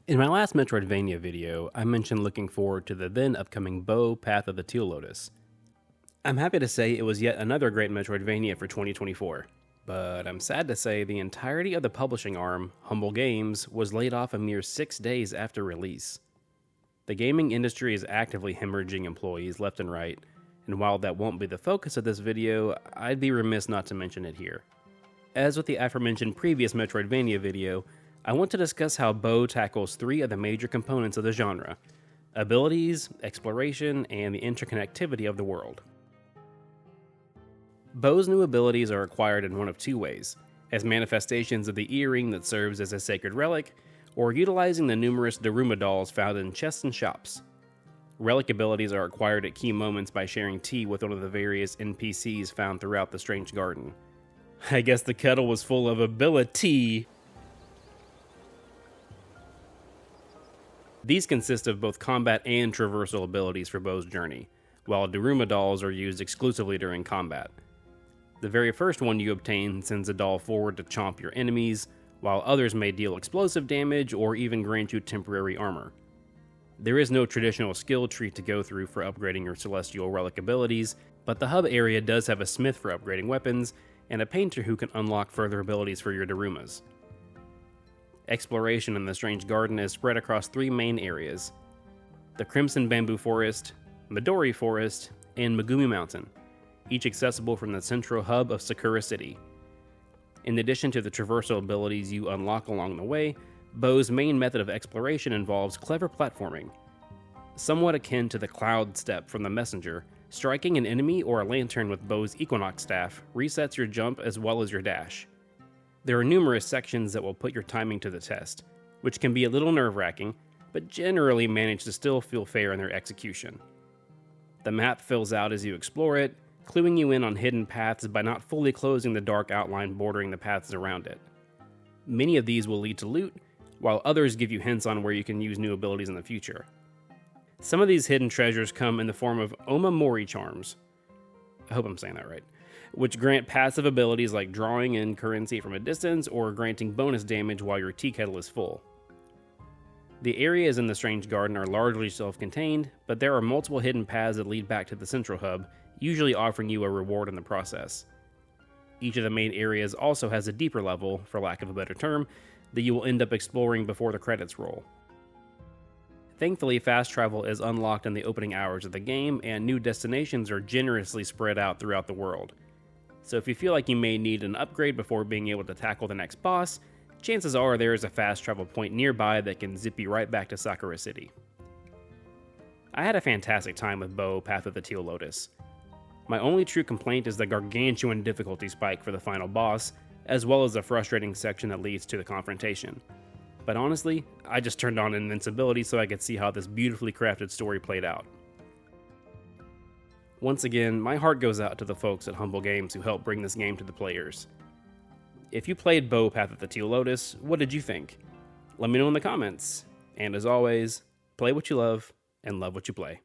In my last Metroidvania video, I mentioned looking forward to the then upcoming Bow Path of the Teal Lotus. I'm happy to say it was yet another great Metroidvania for 2024, but I'm sad to say the entirety of the publishing arm, Humble Games, was laid off a mere 6 days after release. The gaming industry is actively hemorrhaging employees left and right, and while that won't be the focus of this video, I'd be remiss not to mention it here. As with the aforementioned previous Metroidvania video, I want to discuss how Bow tackles three of the major components of the genre: abilities, exploration, and the interconnectivity of the world. Bow's new abilities are acquired in one of two ways: as manifestations of the earring that serves as a sacred relic, or utilizing the numerous Daruma dolls found in chests and shops. Relic abilities are acquired at key moments by sharing tea with one of the various NPCs found throughout the Strange Garden. I guess the kettle was full of ability. These consist of both combat and traversal abilities for Bow's journey, while Daruma dolls are used exclusively during combat. The very first one you obtain sends a doll forward to chomp your enemies, while others may deal explosive damage or even grant you temporary armor. There is no traditional skill tree to go through for upgrading your celestial relic abilities, but the hub area does have a smith for upgrading weapons, and a painter who can unlock further abilities for your Darumas. Exploration in the Strange Garden is spread across three main areas: the Crimson Bamboo Forest, Midori Forest, and Megumi Mountain, each accessible from the central hub of Sakura City. In addition to the traversal abilities you unlock along the way, Bow's main method of exploration involves clever platforming. Somewhat akin to the Cloud Step from the Messenger, striking an enemy or a lantern with Bow's Equinox Staff resets your jump as well as your dash. There are numerous sections that will put your timing to the test, which can be a little nerve-wracking, but generally manage to still feel fair in their execution. The map fills out as you explore it, cluing you in on hidden paths by not fully closing the dark outline bordering the paths around it. Many of these will lead to loot, while others give you hints on where you can use new abilities in the future. Some of these hidden treasures come in the form of Omamori charms. I hope I'm saying that right, which grant passive abilities like drawing in currency from a distance or granting bonus damage while your tea kettle is full. The areas in the Strange Garden are largely self-contained, but there are multiple hidden paths that lead back to the central hub, usually offering you a reward in the process. Each of the main areas also has a deeper level, for lack of a better term, that you will end up exploring before the credits roll. Thankfully, fast travel is unlocked in the opening hours of the game, and new destinations are generously spread out throughout the world. So if you feel like you may need an upgrade before being able to tackle the next boss, chances are there is a fast travel point nearby that can zip you right back to Sakura City. I had a fantastic time with Bow Path of the Teal Lotus. My only true complaint is the gargantuan difficulty spike for the final boss, as well as the frustrating section that leads to the confrontation. But honestly, I just turned on invincibility so I could see how this beautifully crafted story played out. Once again, my heart goes out to the folks at Humble Games who helped bring this game to the players. If you played Bow Path of the Teal Lotus, what did you think? Let me know in the comments. And as always, play what you love and love what you play.